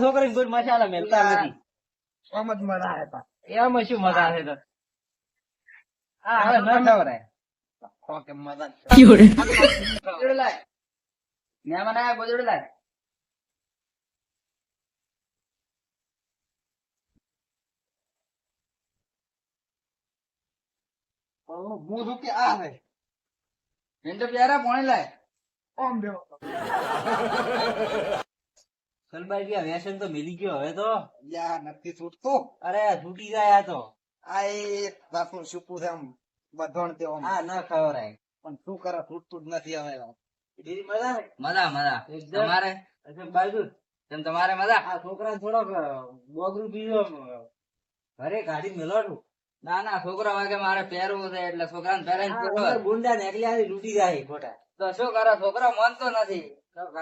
છોકરી કોઈ મસાલા મેલતા નથી. એમાં શું મજા આવે તો હવે ન ખવડાય. મહેમાન આયા ગોદડું લાય. મિન્ટુ પ્યારા પાણી લાય. સલબાઈ ગયા વ્યસન તો મિલી ગયો હવે તો નથી છૂટતું. અરે છૂટી જાય આ તો આ એક બાપનું સુપું છે આમ બધોણ તેવો આમ. આ ન ખવડાય. પણ શું કરે છૂટતું જ નથી હવે. બીજી મજા ને મજા મજા એકદમ. તમારે બાજુ તેમ તમારે મજા આ છોકરા થોડોક બોગરું બીજો ઘરે કાઢી મેળવાનું. ના ના છોકરા વાગે મારે પહેરવું છે એટલે છોકરાને પહેરાઈને ગુંડા નીકળ્યા લૂટી જાય ખોટા. તો શું કરે છોકરા માનતો નથી.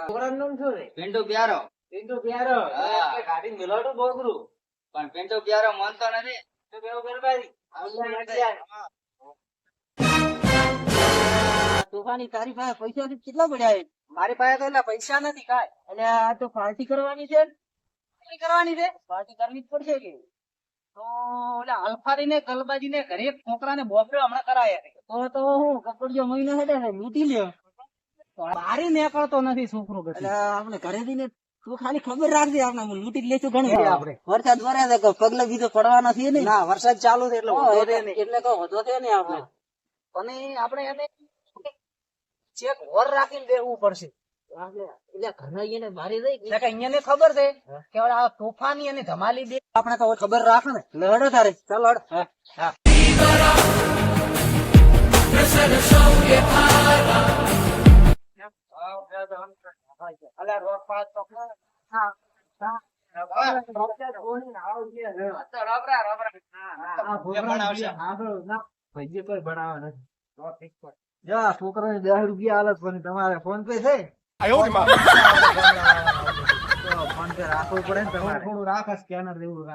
છોકરાનું નામ શું છે? પિન્ટુ પ્યારો પિન્ટુ પ્યારો. હા. એટલે કાઢી મેળવાનું બોગરું. પણ પિન્ટુ પ્યારો માનતો નથી. તો કેવું ગરબાજી? તોફાની તારી પાસે પૈસા કેટલા પડ્યા છે? મારી પાસે તો એટલે પૈસા નથી કાંઈ. એટલે આ તો પાર્ટી કરવાની છે ને? શું કરવાની છે? પાર્ટી કરવી જ પડશે કે તો ઓલા અલ્ફારી ને ગલબાજી ને ઘરે છોકરા ને બોપડ્યો હમણાં કરાયા છે. તો હું કપડિયો મહિનો હેડે છે લૂંટી લ્યો. બારી નીકળતો નથી છોકરો એટલે આપણે ઘરે જઈને તું ખાલી ખબર રાખજે. આપણે લૂંટી જ લેશું ઘણું હા. આપણે વરસાદ વરે છે પગલે બીજો પડવાના છે ને. ના વરસાદ ચાલુ છે એટલે વાંધો છે નહીં. એટલે કહો વધો છે ને આપણે. અને આપણે એને ચેક વર રાખીને બેહવું પડશે. એટલે ઘરના એને મારી દઈ એટલે કે અહીંયા ને ખબર છે કે આ તોફાની અને ધમાલી બે આપણે તો ખબર રાખે ને. લડો તારે ચાલ લડ. હા. છોકરા ને 10 રૂપિયા આલત પણ તમારે ફોન પે છે? ફોન પે રાખવું પડે ને તમારે. થોડું રાખે સ્કેનર જેવું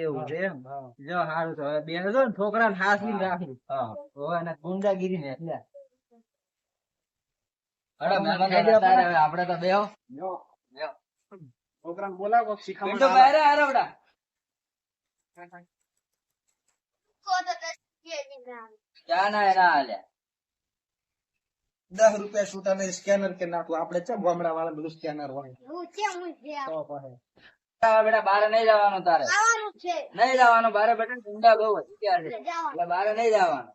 એવું છે એમ. જો સારું તો હવે બેન જો ને છોકરા ને હાસવીને રાખી. ગુંડાગીરી ને એટલે આપડે તો બેહો છોકરાને બોલાવો પિન્ટુ શીખામણ બહાર આરો બેટા. ક્યાં ના એના હાલ્યા 10 રૂપિયા છૂટા ને સ્કેનર કે નાખું. આપડે છે ગામડા વાળા બધું સ્કેનર હોય તો પછી. બેટા બારે નહીં જવાનું તારે. નહીં જવાનું બારે બેટા. ગુંડા બહુ વધી ગયા છે એટલે બારે નહીં જવાનું.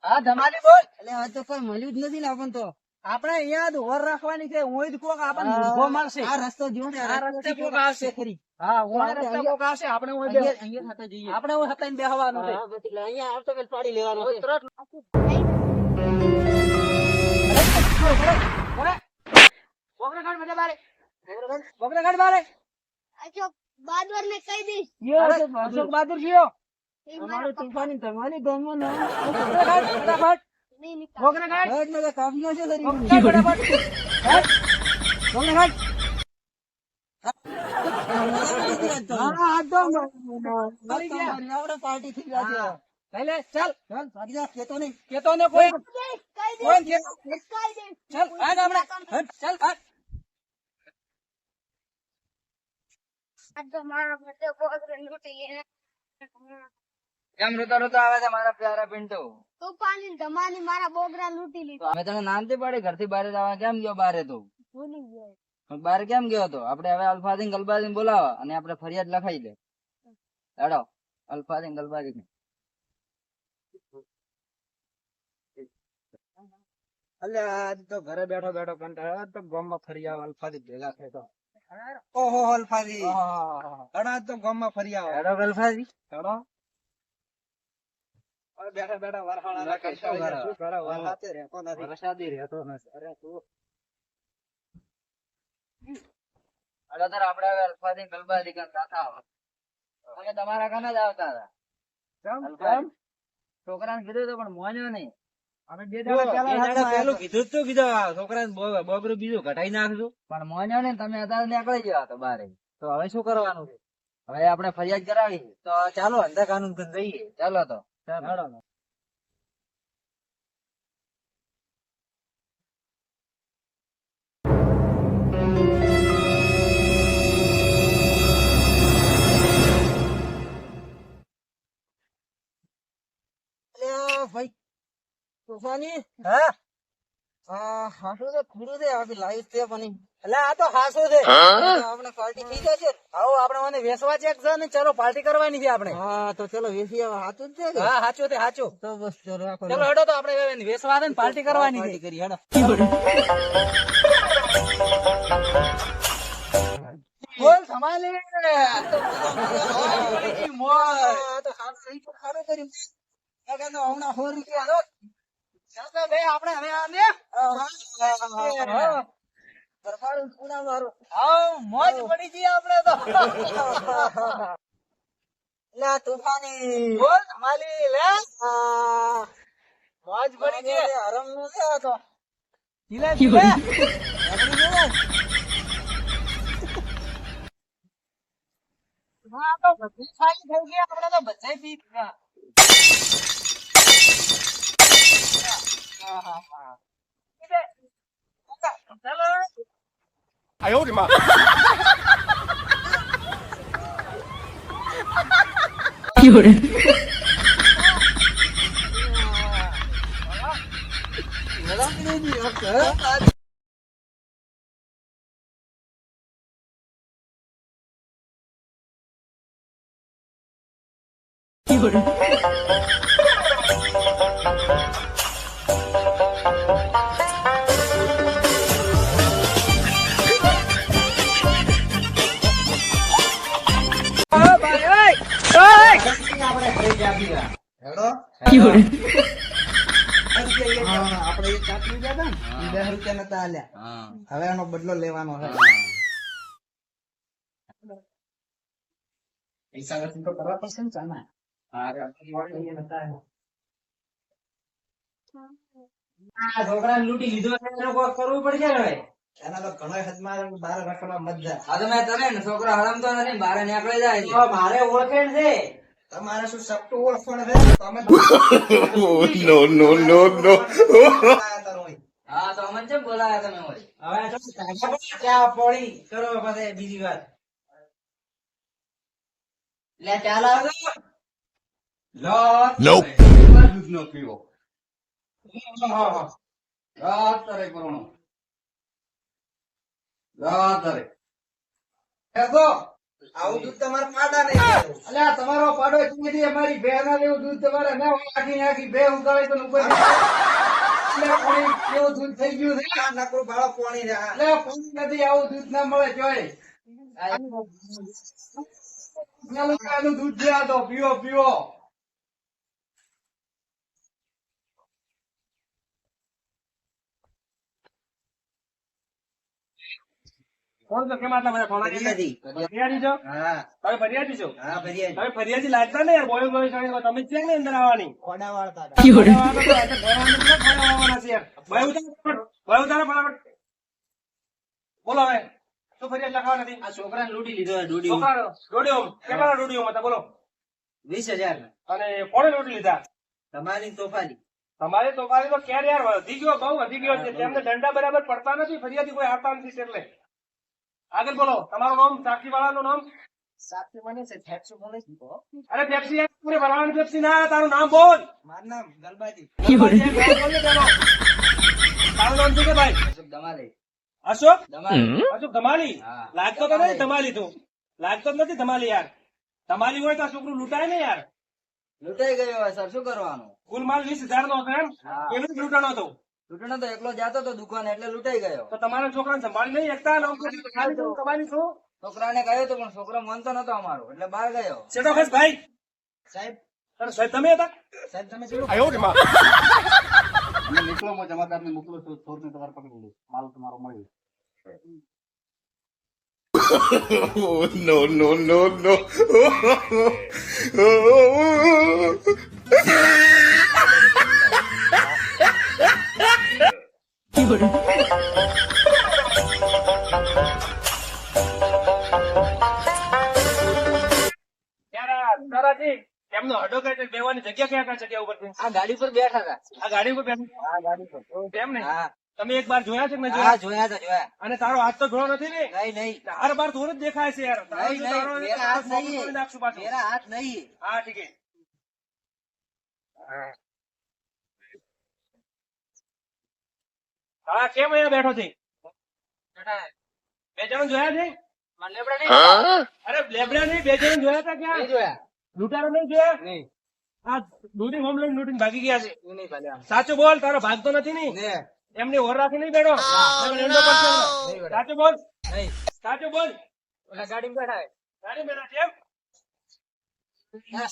હા ધમાલી બોલ. એટલે આ તો કોઈ મળ્યું જ નથી ને આપણને તો. આપણે અહીંયા જ વર રાખવાની છે. હું જ કોક આપણને ઊભો મળશે. આ રસ્તો જો ને આ રસ્તે કોક આવશે ખરી. હા હું આ રસ્તે કોક આવશે. આપણે હું અહીંયા ખાતે જઈએ. આપણે હું હતાઈને બેહવાનું છે. હા, બસ એટલે અહીંયા આવતો પેલ પાડી લેવાનો છે. તરત બોકરા કાઢ બેટા બારે. બોકરા કાઢ બારે. બાદવાર ને કહી દઈશ અરે, અશોક બહાદુર જીઓ. અમારો તોફાની તમારી ગામમાં નામ બોકરા કાઢ ફટાફટ. નહીં નીકળ બોકરા કાઢ. હટ ને કાફીઓ છે તારી. બોકરા કાઢ ફટાફટ. કાઢ. બોકરા કાઢ. આપણે પાર્ટી થઈ ગયા છે. લઈ લે ચાલ. ચાલ ભાગી જા, કહેતો નહીં. કેતો ને કોઈ કહી કોઈ દઈશ કે- કહી દઈશ ચાલ હાલ આપણે. હટ, ચાલ હાલ. આ તો મારા બધે બોગરે લૂંટી ગયા કેમ રોતા રોતા આવે છે મારા પ્યારા પિન્ટુ? તોફાની ધમાની મારા બોગરા લૂંટી લીધા અમે તને નાનથી પાડી ઘરથી બહાર જવા કેમ ગયો બારે તું? ભૂલી ગયો પણ બહાર કેમ ગયો હતો? આપણે હવે અલ્ફાઝીન ગલબાઝીન બોલાવા અને આપણે ફરિયાદ લખાઈ દે. હેડો અલ્ફાઝીન ગલબાઝીન. અલ્યા આજ તો ઘરે બેઠો બેઠો કંટાળો. આજ તો ગામમાં ફરી આવો. અલ્ફાદી ભેગા થાય તો. ઓહો અલ્ફાદી. આજ તો ગામમાં ફરી આવો. હેડો ગલફાઝી. હેડો. હવે બેઠા બેઠા વરહાળા શું કરે? શું કરે? વરસાદે રહેતો નથી. વરસાદી રહેતો નથી. અરે તું એટલે તાર આપણે હવે અલ્ફાઝીન ગલબાઝીન કરતા હતા. અમે તમારા કાને જ આવતા હતા. અલ્ફાઝીન. છોકરાને કીધું હતું પણ મોન્યો નહીં. અમે બે દાડા પહેલા હાથમાં પેલું આવ્યા કીધું જ તો કીધું આ છોકરાને બોબરું બીજું ઘટાઈ નાખજો. પણ મોન્યો નહીં, તમે અત્યારે નીકળી ગયા તો બારે. તો હવે શું કરવાનું છે? હવે આપણે ફરિયાદ કરાવી. તો ચાલો અંધા કાનૂન કરીને જઈએ. ચાલો તો. ચાલો. અલ્યા ભાઈ તોફાની હા હાસુ છે ખુડું છે આપી લાઈવ છે પણ એટલે આ તો હાસો છે. આપણે પાર્ટી થઈ જશે આવો આપણે મને વેસવા ચેક છે ને ચલો પાર્ટી કરવાની છે આપણે. હા તો ચલો વેસી આવે સાચું જ છે કે? હા સાચું તે સાચું. તો બસ ચલો રાખો ચલો હેડો તો આપણે વેસવા દે ને પાર્ટી કરવાની પાર્ટી છે. કરી હેડો બોલ સંભાળે. આ તો સારું થઈ ગયું, સારું કર્યું અગર તો હમણાં 100 રૂપિયા દો ચાલો બે આપણે હવે આને સરકારું પૂરા મારું આવ મોજ પડી ગઈ આપણે તો. લે તોફાની બોલ સંભાળી લે. આ મોજ પડી ગઈ. હરમ નું છે આ તો જીલે જીલે. હા તો બધી સારી થઈ ગઈ આપણે તો બધાય પી ગયા. હેડો આપણે એક ચાકરી ગયા હતા ને 10 રૂપિયા નતા આલ્યા હા. હવે એનો બદલો લેવાનો છે પૈસા નથી તો કરવા પડશે ને ચાના આ છોકરાને લૂંટી લીધો એટલે એનો કોક કરવું પડશે ને હવે. એના તો ઘણો હદમાં બહાર રાખવા મત જાય આ તો મેં તને ને છોકરો હરમતો નથી, બહાર નીકળી જાય છે. તો મારે ઓળખેણ છે. તમારે શું સપટું ઓળખણ છે તમે હા તો અમને કેમ બોલાયા તમે હોય? હવે તો ચા પોળી કરો પછી બીજી વાત. લે ચાલ આવજો. દૂધ નો પીવો. રાત તારે કરોણો. રાત તારે. આવું દૂધ તમારે પાડા નહીં અલ્યા તમારો પાડો ચીડી અમારી બે ના લેવું દૂધ તમારે ના આખી આખી બે ઉગાવે તો ઉપર કેવું દૂધ થઈ ગયું છે. આ નકરું ભાડો પોણી રે આ. એટલે પાણી નથી આવું દૂધ ના મળે જોય. નું દૂધ છે આ તો પીવો પીવો. કોણ તો કેમ આટલા બધા ફોન ફરિયાદી. ફરિયાદી છો? હા તમે ફરિયાદી છો? હા ફરિયાદી તમે ફરિયાદી લાગતા ને યાર બોયો બોયો સાંઈ તમે જ છે ને અંદર આવવાની. ખોડા વાળતા હતા. બોલો હવે શું ફરિયાદ લખાવા નથી? આ છોકરાને લૂંટી લીધો છોકરાનો ડોડીઓ કેટલા ડોડીઓ હતા બોલો? 20,000 અને કોણે લૂંટી લીધા? તમારી તોફાની તમારે તો મારી તો ક્યારે યાર વધી ગયો બહુ વધી ગયો છે. તેમને દંડા બરાબર પડતા નથી, ફરિયાદી કોઈ આપતા નથી એટલે. આગળ બોલો તમારું નામ, સાક્ષી વાળાનું નામ. સાક્ષી બને છે ફેક્સો બોલે છે અરે પેપ્સી પૂરે ભરાવાની પેપ્સી ના આવે, તારું નામ બોલ. મારું નામ ગલબાજી બોલ ને તેનો. તારું નામ શું છે ભાઈ? અશોક ધમાલી. અશોક ધમાલી. અશોક ધમાલી. હા. લાગતો તો નથી ધમાલી તું. લાગતો જ નથી ધમાલી યાર. ધમાલી હોય તો આ છોકરું લૂંટાય ને યાર. લૂંટાઈ ગયો હોય સર, શું કરવાનું? કુલ માલ 20,000 નો હતો એમ. હા. એનું જ લૂંટાણો હતો. લૂંટણો તો એકલો જાતો તો દુકાને એટલે લૂંટાઈ ગયો. તો તમારા છોકરાને સંભાળી નહીં એકતા કમાની શું? છોકરાને કહ્યું તો પણ છોકરો માનતો નતો અમારો એટલે બહાર ગયો. શેઠો ખસ ભાઈ. સાહેબ અરે સાહેબ તમે હતા? સાહેબ તમે શું અમે નીકળો જમાદાર ને મોકલો છો, ચોર ને તમારે પકડી લો, માલ તમારો મળ્યો. no, no, no, no. તારાજી એમનો હડો કઈ બેવાની જગ્યા ક્યાં જગ્યા ઉપર છે? આ ગાડી પર બેઠા હતા આ ગાડી ઉપર બેઠું આ ગાડી પર કેમ ને હા તમે એક બાર જોયા છે કે નહીં હા જોયા? જોયા હતા જોયા અને તારો હાથ તો ધોળો નથી ને? નહીં નહીં તાર બાર ધોળ જ દેખાય છે યાર. તારો નહીં જો તારો નહીં હોય મેરા હાથ તો તારો નહીં તોડી નાખશું પાછું. मेरा हाथ नहीं હા ઠીક છે. હા કેમ અહીંયા બેઠો છે? બે જણ જોયા છે? અરે લેબડા નહીં, બે જણ જોયા હતા ક્યાં? नहीं जोया લૂંટારો નહીં જોયા? नहीं આ દૂધી હોમ લઈને લૂંટીને ભાગી ગયા છે. ये नहीं पहले સાચું બોલ, તારો ભાગતો નથી ને? नहीं એમની ઓર રાખી નહીં બેઠો? તમે એંડો કરશો ને? બેઠો. સાચું બોલ, नहीं સાચું બોલ. ओला गाड़ी में बैठा है ગાડી બેઠા છે એમ?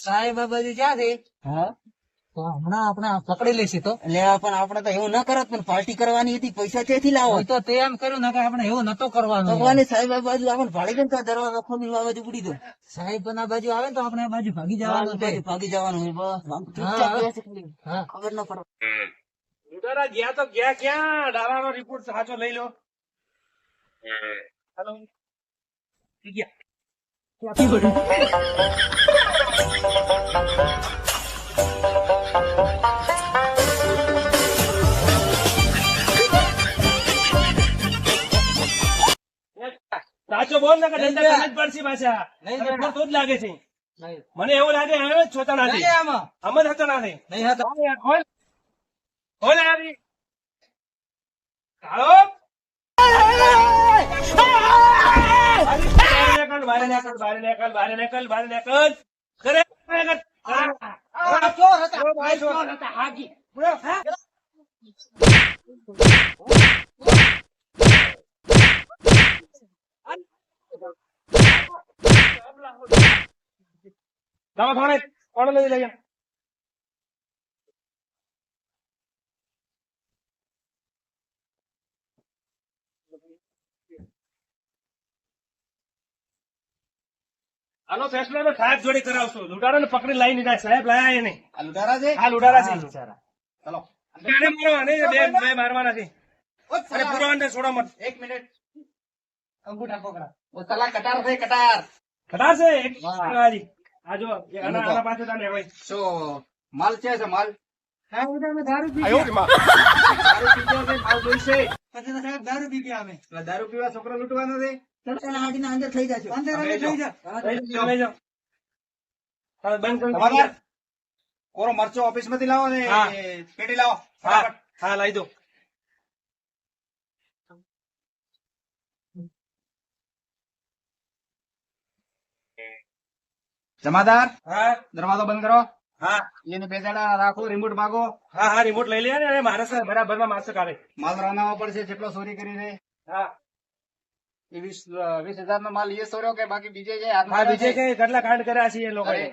સાહેબ બાજુ ક્યાં છે હા તો હમણાં આપણે પકડી લેશે તો એટલે પણ આપણે તો એવું ન કરત પણ પાર્ટી કરવાની હતી પૈસા ક્યાંથી લાવો તો તે એમ કર્યું ને કે આપણે એવું નતો કરવાનું ભગવાન સાહેબ આ બાજુ આપણે ભાડી ગયો દરવાજો ખોલી આ બાજુ ઉડી દો સાહેબ પણ આ બાજુ આવે ને તો આપણે આ બાજુ ભાગી જવાનું ભાગી જવાનું હોય બસ આમ ચૂપચાપ બેસે ખાલી. ખબર ન પડે લૂંટારા ગયા તો ગયા ક્યાં? ડારાનો રિપોર્ટ સાચો લઈ લો. હેલો ગયા. સાચો બોલ ને કે દંડા ખાને જ પડશે પાછા. નહીં, તને નહીં. તો જ લાગે છે. નહીં મને એવું લાગે હવે જ છોતા નથી. નહીં આમાં આમ જ હતા નથી. નહીં હતા ખોલ ખોલ યારી. હાલો બારે નીકળ, બારે નીકળ, બારે નીકળ, બારે નીકળ. કરે, કરે, કરે. ચોર હતા બારે ચોર હતા. હાજી. બોલો, હા? દવાખાને કોણ લઈ લઈએ? આનો ફેસલો તો સાહેબ જોડે કરાવશો. લૂંટારાને પકડી લાવી દીધા. સાહેબ લાયા એને. આ લૂંટારા છે આ લૂંટારા છે. ચલો આને મારવા નહીં, બે મારવાના છે. અને પૂરો અંદર છોડો મત. એક મિનિટ અંગૂઠા પકડા ઓ તલા કટાર છે કટાર કટાશે એક વાહ. હાજી. આ જો આના પાસે તને હોય. શું માલ છે માલ સાહેબ અમે દારૂ પી આયો રે માં. દારૂ પીધો છે માલ જોઈશે પછી તો સાહેબ દારૂ પી ગયા અમે એટલે દારૂ પીવા છોકરો લૂંટવાનો છે તડકાના હાડીના અંદર થઈ જશે અંદર અમે અમે થઈ જો. જાય લઈ જાઓ, લઈ જાઓ. હવે બંધ કરી તમારા કોરો મરચો ઓફિસ માંથી લાવો ને હા. પેટી લાવો હા ફટાફટ. હા લઈ દો. જમાદાર હા દરવાજો બંધ કરો હા એને બેસાડા રાખો રિમોટ માગો હા હા રિમોટ લઈ લે ને મારે બરાબર માં મારશે કાલે. માલ રનાવો પડશે જેટલો ચોરી કરી છે હા એ 20,000 નો માલ એ સોર્યો કે બાકી બીજે છે હા બીજે કઈ કેટલા કાંડ કર્યા છે એ લોકો અરે,